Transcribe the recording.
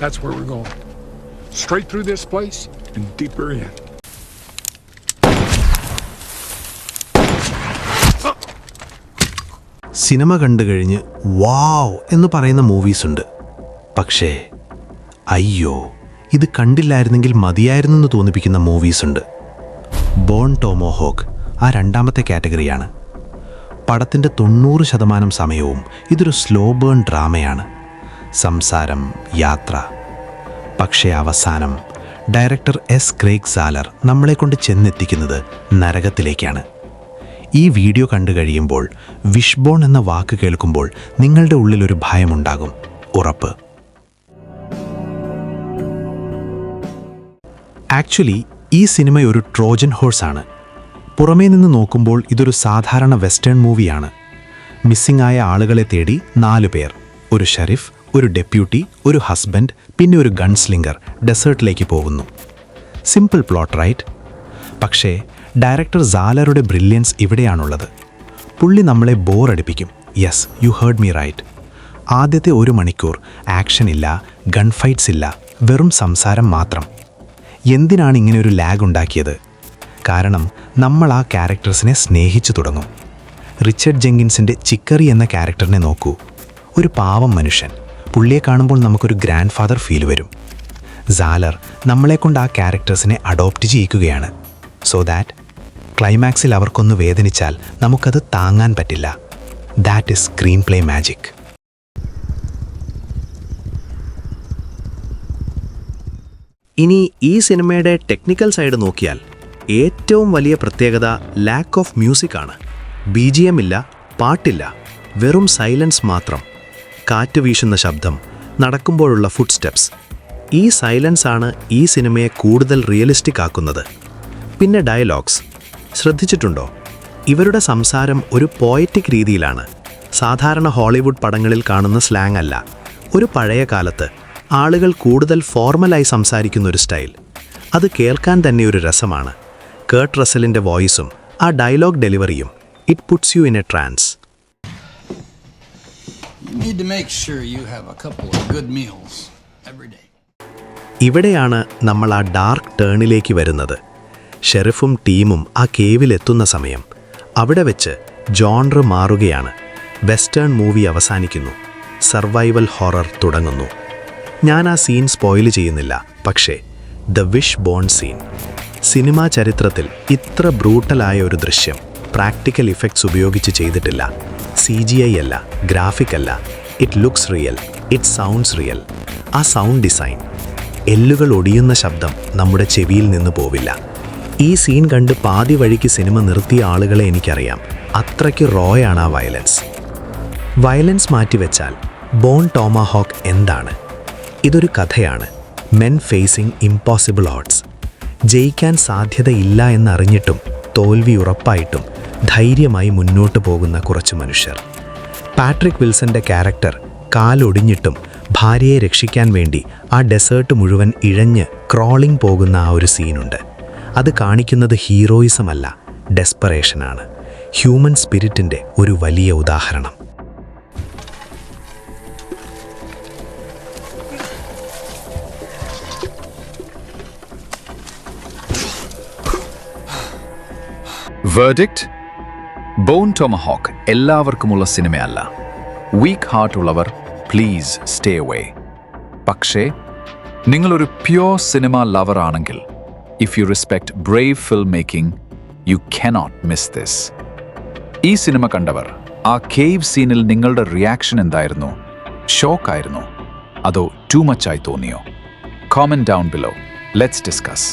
That's where we're going. Straight through this place and deeper in. Cinema കണ്ടു കഴിഞ്ഞ് വാവ് എന്ന് പറയുന്ന മൂവീസുണ്ട്. പക്ഷേ അയ്യോ ഇത് കണ്ടില്ലായിരുന്നെങ്കിൽ മതിയായിരുന്നെന്ന് തോന്നിപ്പിക്കുന്ന മൂവീസുണ്ട്. ബോൺ ടോമോഹോക്ക് ആ രണ്ടാമത്തെ കാറ്റഗറിയാണ്. പടത്തിൻ്റെ 90% സമയവും ഇതൊരു സ്ലോ ബേൺ ഡ്രാമയാണ്. സംസാരം, യാത്ര. പക്ഷേ അവസാനം ഡയറക്ടർ എസ്. ക്രെയ്ഗ് സാലർ നമ്മളെക്കൊണ്ട് ചെന്നെത്തിക്കുന്നത് നരകത്തിലേക്കാണ്. ഈ വീഡിയോ കണ്ടു കഴിയുമ്പോൾ വിഷ്ബോൺ എന്ന വാക്ക് കേൾക്കുമ്പോൾ നിങ്ങളുടെ ഉള്ളിലൊരു ഭയമുണ്ടാകും, ഉറപ്പ്. ആക്ച്വലി ഈ സിനിമ ഒരു ട്രോജൻ ഹോഴ്സാണ്. പുറമേ നിന്ന് നോക്കുമ്പോൾ ഇതൊരു സാധാരണ വെസ്റ്റേൺ മൂവിയാണ്. മിസ്സിംഗ് ആയ ആളുകളെ തേടി 4 പേർ, ഒരു ഷെറിഫ്, ഒരു ഡെപ്യൂട്ടി, ഒരു ഹസ്ബൻഡ്, പിന്നെ ഒരു ഗൺസ്ലിംഗർ ഡെസേർട്ടിലേക്ക് പോകുന്നു. Simple plot, right? പക്ഷേ ഡയറക്ടർ സാലറുടെ ബ്രില്യൻസ് ഇവിടെയാണുള്ളത്. പുള്ളി നമ്മളെ ബോറടിപ്പിക്കും. Yes, you heard me right. ആദ്യത്തെ 1 മണിക്കൂർ ആക്ഷൻ ഇല്ല, ഗൺ ഫൈറ്റ്സ് ഇല്ല, വെറും സംസാരം മാത്രം. എന്തിനാണ് ഇങ്ങനെ ഒരു ലാഗ് ഉണ്ടാക്കിയത്? കാരണം നമ്മൾ ആ ക്യാരക്ടേഴ്സിനെ സ്നേഹിച്ചു തുടങ്ങും. റിച്ചർഡ് ജെങ്കിൻസിൻ്റെ ചിക്കറി എന്ന ക്യാരക്ടറിനെ നോക്കൂ. ഒരു പാവം മനുഷ്യൻ. പുള്ളിയെ കാണുമ്പോൾ നമുക്കൊരു ഗ്രാൻഡ് ഫാദർ ഫീൽ വരും. സാലർ നമ്മളെക്കൊണ്ട് ആ ക്യാരക്ടേഴ്സിനെ അഡോപ്റ്റ് ചെയ്യിക്കുകയാണ്. സോ ദാറ്റ് ക്ലൈമാക്സിൽ അവർക്കൊന്ന് വേദനിച്ചാൽ നമുക്കത് താങ്ങാൻ പറ്റില്ല. That is screen play magic. ഇനി ഈ സിനിമയുടെ ടെക്നിക്കൽ സൈഡ് നോക്കിയാൽ ഏറ്റവും വലിയ പ്രത്യേകത ലാക്ക് ഓഫ് മ്യൂസിക് ആണ്. BGM ഇല്ല, പാട്ടില്ല, വെറും സൈലൻസ് മാത്രം. കാറ്റ് വീശുന്ന ശബ്ദം, നടക്കുമ്പോഴുള്ള ഫുട് സ്റ്റെപ്സ്. ഈ സൈലൻസ് ആണ് ഈ സിനിമയെ കൂടുതൽ റിയലിസ്റ്റിക് ആക്കുന്നത്. പിന്നെ ഡയലോഗ്സ് ശ്രദ്ധിച്ചിട്ടുണ്ടോ? ഇവരുടെ സംസാരം ഒരു പോയറ്റിക് രീതിയിലാണ്. സാധാരണ ഹോളിവുഡ് പടങ്ങളിൽ കാണുന്ന സ്ലാങ് അല്ല. ഒരു പഴയ കാലത്ത് ആളുകൾ കൂടുതൽ ഫോർമലായി സംസാരിക്കുന്ന ഒരു സ്റ്റൈൽ. അത് കേൾക്കാൻ തന്നെ ഒരു രസമാണ്. കേർട്ട് റസലിൻ്റെ വോയിസും ആ ഡയലോഗ് ഡെലിവറിയും, it puts you in a trance. ഇവിടെയാണ് നമ്മൾ ആ ഡാർക്ക് ടേണിലേക്ക് വരുന്നത്. ഷെറിഫും ടീമും ആ കേവിലെത്തുന്ന സമയം. അവിടെ വെച്ച് ജോൺറ് മാറുകയാണ്. വെസ്റ്റേൺ മൂവി അവസാനിക്കുന്നു. സർവൈവൽ ഹൊറർ തുടങ്ങുന്നു. ഞാൻ ആ സീൻ സ്പോയിൽ ചെയ്യുന്നില്ല. പക്ഷേ ദ വിഷ് ബോൺ സീൻ, സിനിമാ ചരിത്രത്തിൽ ഇത്ര ബ്രൂട്ടലായ ഒരു ദൃശ്യം പ്രാക്ടിക്കൽ ഇഫക്ട്സ് ഉപയോഗിച്ച് ചെയ്തിട്ടില്ല. CGI അല്ല, ഗ്രാഫിക് അല്ല. It looks real, it sounds real. ആ സൗണ്ട് ഡിസൈൻ, എല്ലുകൾ ഒടിയുന്ന ശബ്ദം നമ്മുടെ ചെവിയിൽ നിന്ന് പോവില്ല. ഈ സീൻ കണ്ട് പാതി വഴിക്ക് സിനിമ നിർത്തിയ ആളുകളെ എനിക്കറിയാം. അത്രയ്ക്ക് റോയാണ് ആ വയലൻസ്. വയലൻസ് മാറ്റിവെച്ചാൽ ബോൺ ടോമാഹോക്ക് എന്താണ്? ഇതൊരു കഥയാണ്. Men facing impossible odds. ജയിക്കാൻ സാധ്യതയില്ല എന്നറിഞ്ഞിട്ടും തോൽവി ഉറപ്പായിട്ടും ധൈര്യമായി മുന്നോട്ട് പോകുന്ന കുറച്ച് മനുഷ്യർ. പാട്രിക് വിൽസന്റെ ക്യാരക്ടർ കാലൊടിഞ്ഞിട്ടും ഭാര്യയെ രക്ഷിക്കാൻ വേണ്ടി ആ ഡെസേർട്ട് മുഴുവൻ ഇഴഞ്ഞ് ക്രോളിംഗ് പോകുന്ന ആ ഒരു സീനുണ്ട്. അത് കാണിക്കുന്നത് ഹീറോയിസം അല്ല, ഡെസ്പറേഷനാണ്. ഹ്യൂമൻ സ്പിരിറ്റിൻ്റെ ഒരു വലിയ ഉദാഹരണം. വേർഡിക്റ്റ്: ബോൺ ടോമഹോക്ക് എല്ലാവർക്കുമുള്ള സിനിമയല്ല. വീക്ക് ഹാർട്ട് ഉള്ളവർ പ്ലീസ് സ്റ്റേ അവേ. പക്ഷേ നിങ്ങളൊരു പ്യോർ സിനിമ ലവർ ആണെങ്കിൽ, if you respect brave film making, you cannot miss this. ഈ സിനിമ കണ്ടവർ ആ കേവ് സീനിൽ നിങ്ങളുടെ റിയാക്ഷൻ എന്തായിരുന്നു? ഷോക്കായിരുന്നോ? അതോ ടു മച്ചായി തോന്നിയോ? Comment down below. Let's discuss.